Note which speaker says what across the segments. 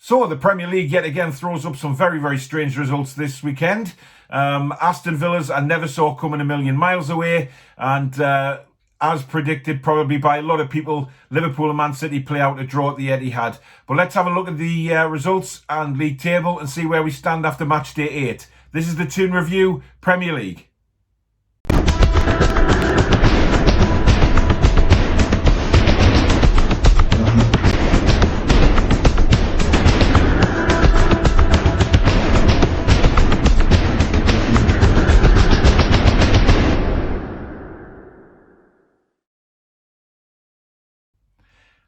Speaker 1: So the Premier League yet again throws up some very, very strange results this weekend. Aston Villa's I never saw coming a million miles away. And as predicted probably by a lot of people, Liverpool and Man City play out a draw at the Etihad. But let's have a look at the results and league table and see where we stand after match day 8. This is the Toon Review Premier League.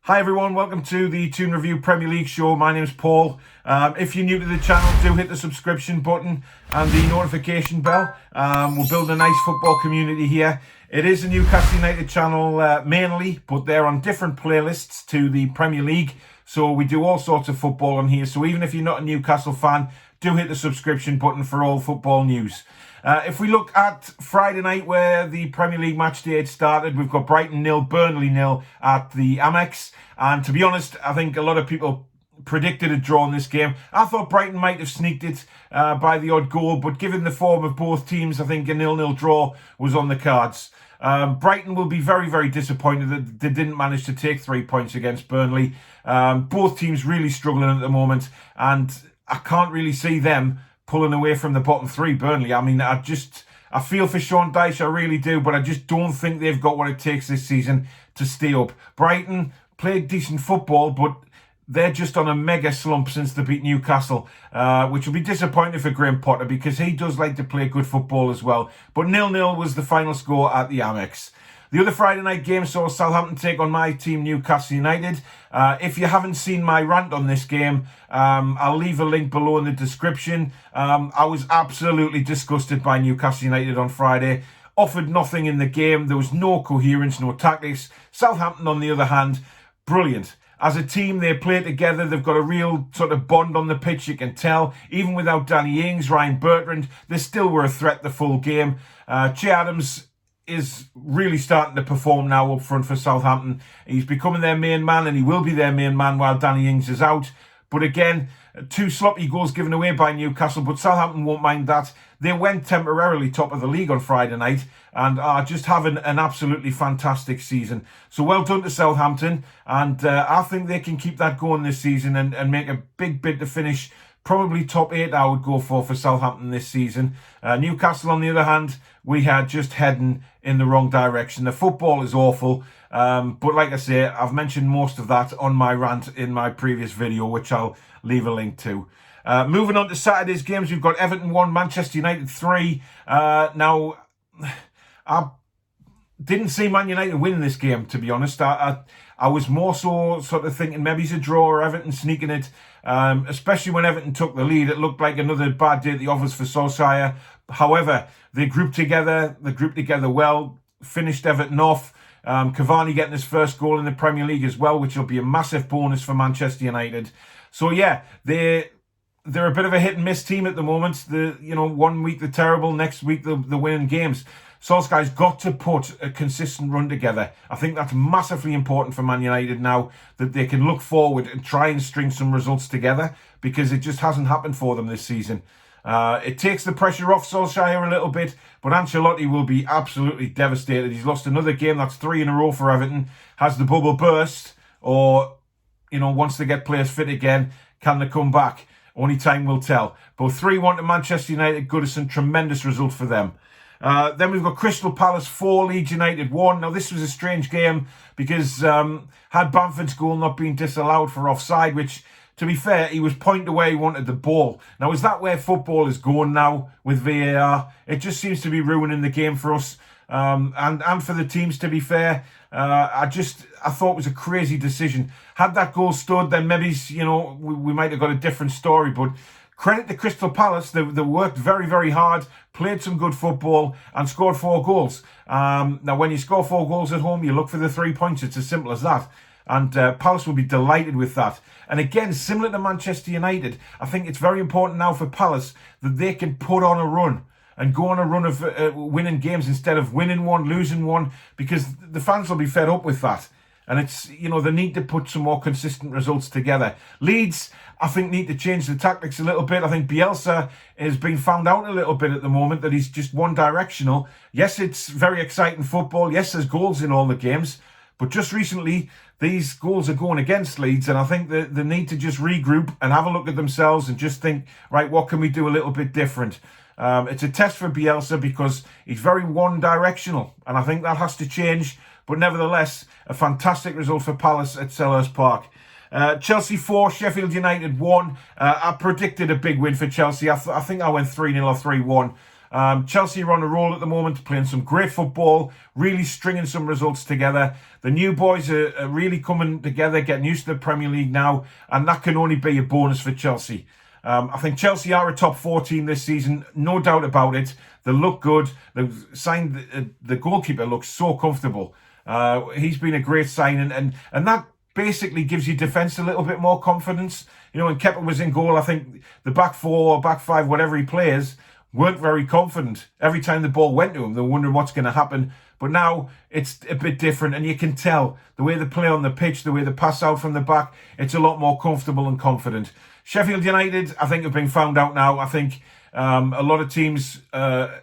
Speaker 1: Hi everyone, welcome to the Toon Review Premier League show. My name's Paul. If you're new to the channel, do hit the subscription button and the notification bell. We're building a nice football community here. It is a Newcastle United channel mainly, but they're on different playlists to the Premier League. So we do all sorts of football on here. So even if you're not a Newcastle fan, do hit the subscription button for all football news. If we look at Friday night where the Premier League match day had started, we've got Brighton 0, Burnley 0 at the Amex. And to be honest, I think a lot of people predicted a draw in this game. I thought Brighton might have sneaked it by the odd goal, but given the form of both teams, I think a 0-0 draw was on the cards. Brighton will be very, very disappointed that they didn't manage to take 3 points against Burnley. Both teams really struggling at the moment, and I can't really see them pulling away from the bottom three, Burnley. I mean, I feel for Sean Dyche, I really do, but I just don't think they've got what it takes this season to stay up. Brighton played decent football, but they're just on a mega slump since they beat Newcastle, which will be disappointing for Graham Potter because he does like to play good football as well. But 0-0 was the final score at the Amex. The other Friday night game saw Southampton take on my team, Newcastle United. If you haven't seen my rant on this game, I'll leave a link below in the description. I was absolutely disgusted by Newcastle United on Friday. Offered nothing in the game. There was no coherence, no tactics. Southampton, on the other hand, brilliant. As a team, they play together. They've got a real sort of bond on the pitch, you can tell. Even without Danny Ings, Ryan Bertrand, they still were a threat the full game. Che Adams is really starting to perform now up front for Southampton. He's becoming their main man, and he will be their main man while Danny Ings is out. But again, 2 sloppy goals given away by Newcastle, but Southampton won't mind that. They went temporarily top of the league on Friday night and are just having an absolutely fantastic season. So well done to Southampton, and I think they can keep that going this season and make a big bid to finish. Probably top 8 I would go for Southampton this season. Newcastle, on the other hand, we are just heading in the wrong direction. The football is awful. But like I say, I've mentioned most of that on my rant in my previous video, which I'll leave a link to. Moving on to Saturday's games, we've got Everton 1, Manchester United 3. Now, I didn't see Man United winning this game, to be honest. I was more so sort of thinking maybe it's a draw or Everton sneaking it. Especially when Everton took the lead, it looked like another bad day at the office for Solskjaer. However, they grouped together well, finished Everton off. Cavani getting his first goal in the Premier League as well, which will be a massive bonus for Manchester United. So yeah, they're a bit of a hit and miss team at the moment. 1 week they're terrible, next week they're winning games. Solskjaer's got to put a consistent run together. I think that's massively important for Man United now, that they can look forward and try and string some results together, because it just hasn't happened for them this season. It takes the pressure off Solskjaer a little bit, but Ancelotti will be absolutely devastated. He's lost another game, that's 3 in a row for Everton. Has the bubble burst, or, once they get players fit again, can they come back? Only time will tell. But 3-1 to Manchester United, Goodison, tremendous result for them. Then we've got Crystal Palace 4, Leeds United 1. Now this was a strange game because had Bamford's goal not been disallowed for offside, which, to be fair, he was pointing where he wanted the ball. Now, is that where football is going now with VAR? It just seems to be ruining the game for us and for the teams, to be fair. I thought it was a crazy decision. Had that goal stood, then maybe, we might have got a different story. But credit to Crystal Palace, they worked very, very hard, played some good football and scored 4 goals. Now, when you score 4 goals at home, you look for the 3 points. It's as simple as that. And Palace will be delighted with that. And again, similar to Manchester United, I think it's very important now for Palace that they can put on a run and go on a run of winning games instead of winning one, losing one, because the fans will be fed up with that. And it's, they need to put some more consistent results together. Leeds, I think, need to change the tactics a little bit. I think Bielsa has been found out a little bit at the moment, that he's just one-directional. Yes, it's very exciting football. Yes, there's goals in all the games. But just recently, these goals are going against Leeds, and I think that they need to just regroup and have a look at themselves and just think, right, what can we do a little bit different? It's a test for Bielsa because he's very one-directional, and I think that has to change. But nevertheless, a fantastic result for Palace at Selhurst Park. Chelsea 4, Sheffield United 1. I predicted a big win for Chelsea. I think I went 3-0 or 3-1. Chelsea are on a roll at the moment, playing some great football, really stringing some results together. The new boys are really coming together, getting used to the Premier League now, and that can only be a bonus for Chelsea. I think Chelsea are a top 4 team this season, no doubt about it. They look good. They've signed the goalkeeper looks so comfortable. He's been a great signing, and that basically gives your defence a little bit more confidence. When Kepa was in goal, I think the back 4 or back 5, whatever he plays, weren't very confident. Every time the ball went to him, they were wondering what's going to happen. But now it's a bit different, and you can tell the way they play on the pitch, the way they pass out from the back, it's a lot more comfortable and confident. Sheffield United, I think, have been found out now. I think a lot of teams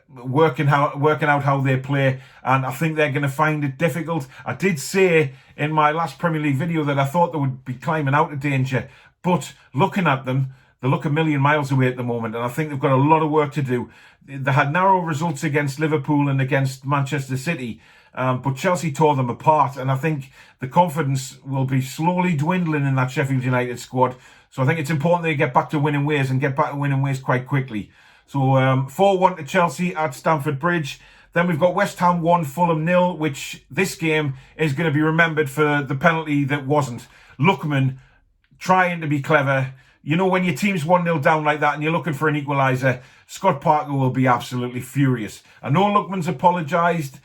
Speaker 1: working out how they play, and I think they're going to find it difficult. I did say in my last Premier League video that I thought they would be climbing out of danger, but looking at them, they look a million miles away at the moment, and I think they've got a lot of work to do. They had narrow results against Liverpool and against Manchester City, but Chelsea tore them apart, and I think the confidence will be slowly dwindling in that Sheffield United squad. So I think it's important they get back to winning ways and get back to winning ways quite quickly. So 4-1 to Chelsea at Stamford Bridge. Then we've got West Ham 1, Fulham 0, which this game is going to be remembered for the penalty that wasn't. Lookman trying to be clever. When your team's 1-0 down like that and you're looking for an equaliser, Scott Parker will be absolutely furious. I know Lookman's apologised.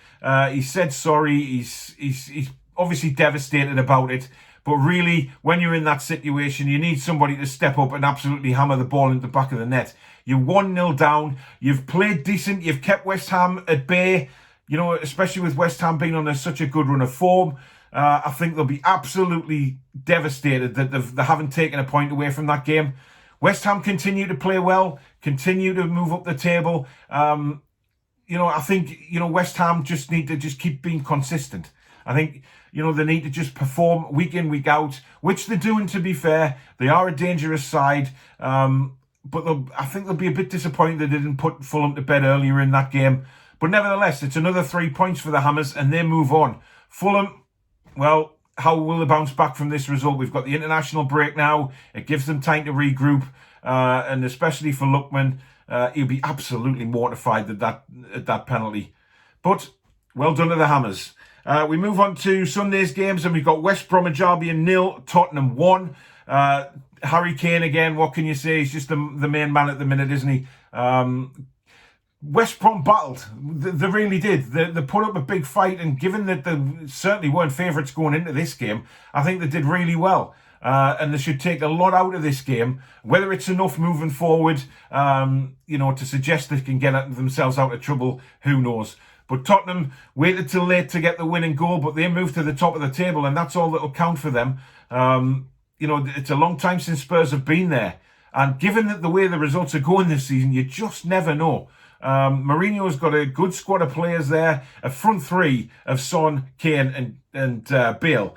Speaker 1: He said sorry. He's obviously devastated about it. But really, when you're in that situation, you need somebody to step up and absolutely hammer the ball into the back of the net. You're 1-0 down. You've played decent. You've kept West Ham at bay. Especially with West Ham being on such a good run of form. I think they'll be absolutely devastated that they haven't taken a point away from that game. West Ham continue to play well, continue to move up the table. I think, West Ham just need to just keep being consistent. I think, they need to just perform week in, week out, which they're doing, to be fair. They are a dangerous side, but I think they'll be a bit disappointed they didn't put Fulham to bed earlier in that game. But nevertheless, it's another 3 points for the Hammers, and they move on. Fulham, well, how will they bounce back from this result? We've got the international break now. It gives them time to regroup, and especially for Lookman, he'll be absolutely mortified at that penalty. But well done to the Hammers. We move on to Sunday's games, and we've got West Bromwich Albion 0, Tottenham 1. Harry Kane again, what can you say? He's just the main man at the minute, isn't he? West Brom battled. They really did. They put up a big fight, and given that they certainly weren't favourites going into this game, I think they did really well. And they should take a lot out of this game. Whether it's enough moving forward, to suggest they can get themselves out of trouble, who knows? But Tottenham waited till late to get the winning goal, but they moved to the top of the table, and that's all that'll count for them. It's a long time since Spurs have been there. And given that the way the results are going this season, you just never know. Mourinho's got a good squad of players there, a front 3 of Son, Kane and Bale.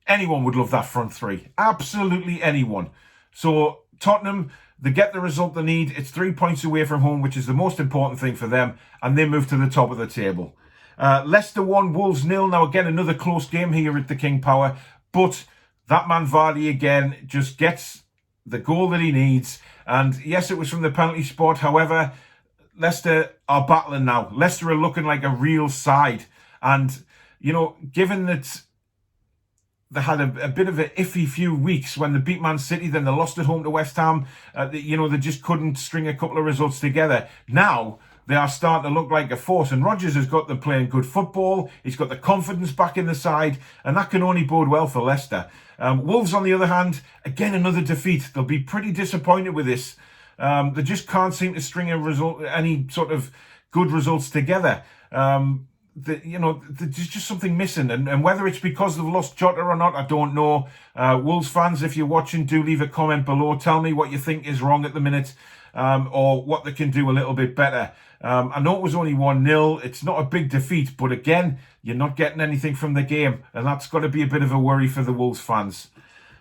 Speaker 1: Anyone would love that front 3. Absolutely anyone. So Tottenham, they get the result they need. It's 3 points away from home, which is the most important thing for them, and they move to the top of the table. Leicester 1, Wolves 0. Now again, another close game here at the King Power, but that man Vardy again just gets the goal that he needs. And yes, it was from the penalty spot. However, Leicester are battling now. Leicester are looking like a real side. And, given that they had a bit of an iffy few weeks when they beat Man City, then they lost at home to West Ham, they just couldn't string a couple of results together. Now, they are starting to look like a force, and Rodgers has got them playing good football. He's got the confidence back in the side, and that can only bode well for Leicester. Wolves, on the other hand, again, another defeat. They'll be pretty disappointed with this. They just can't seem to string any sort of good results together. there's just something missing. And whether it's because they've lost Jota or not, I don't know. Wolves fans, if you're watching, do leave a comment below. Tell me what you think is wrong at the minute, or what they can do a little bit better. I know it was only 1-0. It's not a big defeat, but again, you're not getting anything from the game, and that's got to be a bit of a worry for the Wolves fans.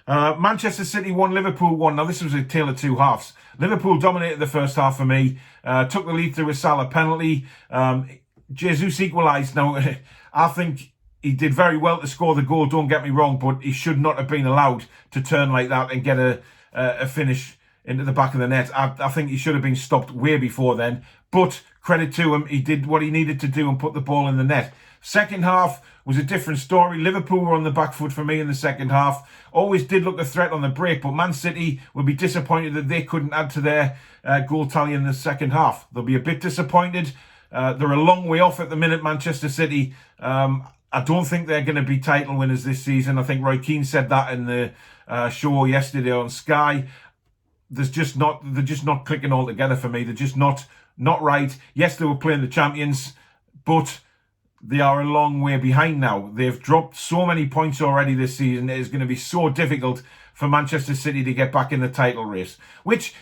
Speaker 1: Manchester City 1, Liverpool 1. Now, this was a tale of two halves. Liverpool dominated the first half for me, took the lead through a Salah penalty. Jesus equalised. Now, I think he did very well to score the goal, don't get me wrong, but he should not have been allowed to turn like that and get a finish into the back of the net. I think he should have been stopped way before then, but credit to him, he did what he needed to do and put the ball in the net. Second half was a different story. Liverpool were on the back foot for me in the second half. Always did look a threat on the break, but Man City will be disappointed that they couldn't add to their goal tally in the second half. They'll be a bit disappointed. They're a long way off at the minute, Manchester City. I don't think they're going to be title winners this season. I think Roy Keane said that in the show yesterday on Sky. They're just not clicking all together for me. They're just not right. Yes, they were playing the champions, but they are a long way behind now. They've dropped so many points already this season. It is going to be so difficult for Manchester City to get back in the title race, which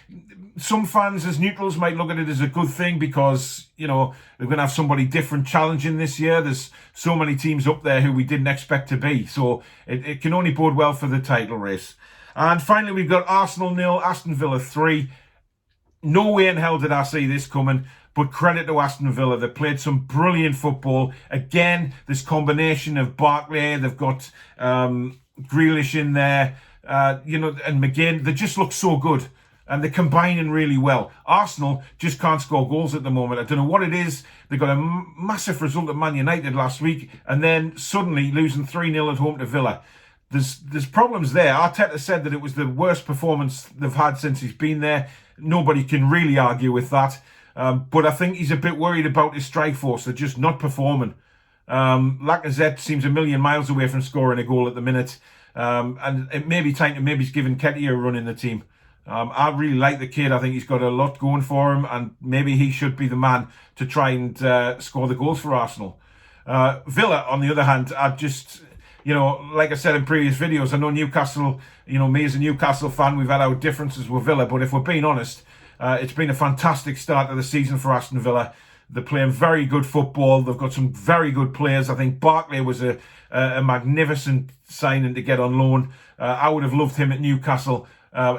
Speaker 1: some fans as neutrals might look at it as a good thing because, they're going to have somebody different challenging this year. There's so many teams up there who we didn't expect to be. So it can only bode well for the title race. And finally, we've got Arsenal 0, Aston Villa 3. No way in hell did I see this coming. But credit to Aston Villa. They played some brilliant football. Again, this combination of Barkley, they've got Grealish in there, and McGinn. They just look so good. And they're combining really well. Arsenal just can't score goals at the moment. I don't know what it is. They got a massive result at Man United last week. And then suddenly losing 3-0 at home to Villa. There's problems there. Arteta said that it was the worst performance they've had since he's been there. Nobody can really argue with that. But I think he's a bit worried about his strike force. They're just not performing. Lacazette seems a million miles away from scoring a goal at the minute. And it may be time to maybe giving Ketty a run in the team. I really like the kid. I think he's got a lot going for him. And maybe he should be the man to try and score the goals for Arsenal. Villa, on the other hand, I just... like I said in previous videos, I know Newcastle, me as a Newcastle fan, we've had our differences with Villa. But if we're being honest, it's been a fantastic start to the season for Aston Villa. They're playing very good football. They've got some very good players. I think Barkley was a magnificent signing to get on loan. I would have loved him at Newcastle.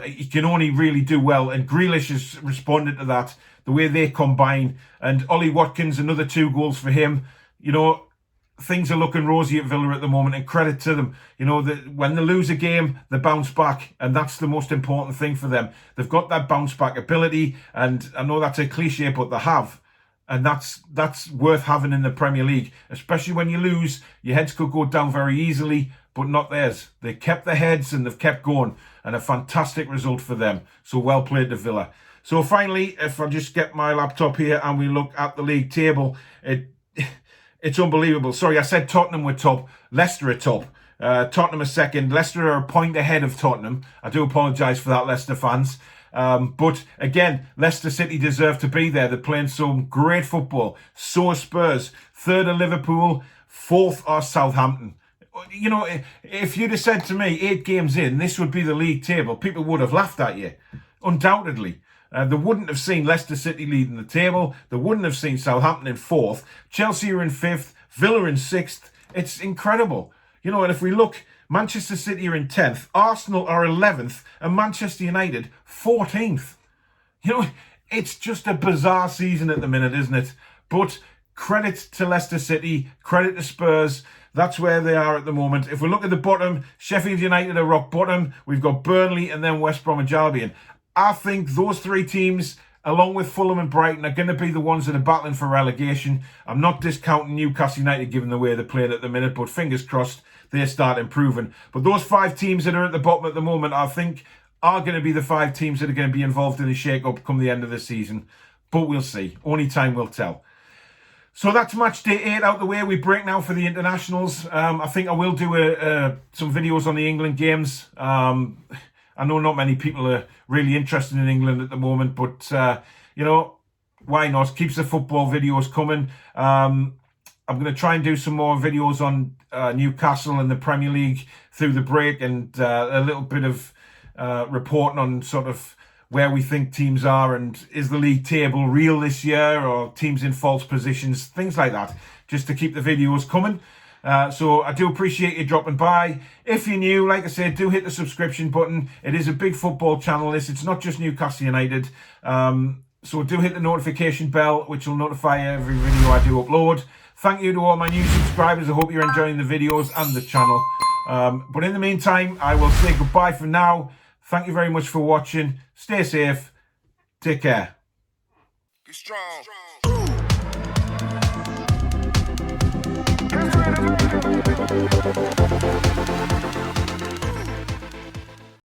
Speaker 1: He can only really do well. And Grealish has responded to that, the way they combine. And Ollie Watkins, another 2 goals for him. Things are looking rosy at Villa at the moment, and credit to them. When they lose a game, they bounce back, and that's the most important thing for them. They've got that bounce back ability, and I know that's a cliche, but they have. And that's worth having in the Premier League, especially when you lose. Your heads could go down very easily, but not theirs. They kept their heads and they've kept going, and a fantastic result for them. So well played to Villa. So finally, if I just get my laptop here and we look at the league table, it's unbelievable. Sorry, I said Tottenham were top. Leicester are top. Tottenham are second. Leicester are a point ahead of Tottenham. I do apologise for that, Leicester fans. But again, Leicester City deserve to be there. They're playing some great football. So are Spurs. Third are Liverpool. Fourth are Southampton. If you'd have said to me 8 games in, this would be the league table, people would have laughed at you. Undoubtedly. They wouldn't have seen Leicester City leading the table. They wouldn't have seen Southampton in 4th. Chelsea are in 5th. Villa in 6th. It's incredible. And if we look, Manchester City are in 10th. Arsenal are 11th. And Manchester United 14th. It's just a bizarre season at the minute, isn't it? But credit to Leicester City. Credit to Spurs. That's where they are at the moment. If we look at the bottom, Sheffield United are rock bottom. We've got Burnley and then West Bromwich Albion. I think those 3 teams, along with Fulham and Brighton, are going to be the ones that are battling for relegation. I'm not discounting Newcastle United given the way they're playing at the minute, but fingers crossed they start improving. But those 5 teams that are at the bottom at the moment, I think, are going to be the 5 teams that are going to be involved in a shake-up come the end of the season. But we'll see. Only time will tell. So that's match day 8 out the way. We break now for the internationals. I think I will do some videos on the England games. I know not many people are really interested in England at the moment, but, why not? Keeps the football videos coming. I'm going to try and do some more videos on Newcastle and the Premier League through the break, and a little bit of reporting on sort of where we think teams are, and is the league table real this year, or teams in false positions, things like that, just to keep the videos coming. So I do appreciate you dropping by. If you're new, like I said, do hit the subscription button. It is a big football channel, this. It's not just Newcastle United. So do hit the notification bell, which will notify every video I do upload. Thank you to all my new subscribers. I hope you're enjoying the videos and the channel. But in the meantime, I will say goodbye for now. Thank you very much for watching. Stay safe. Take care.
Speaker 2: Be strong.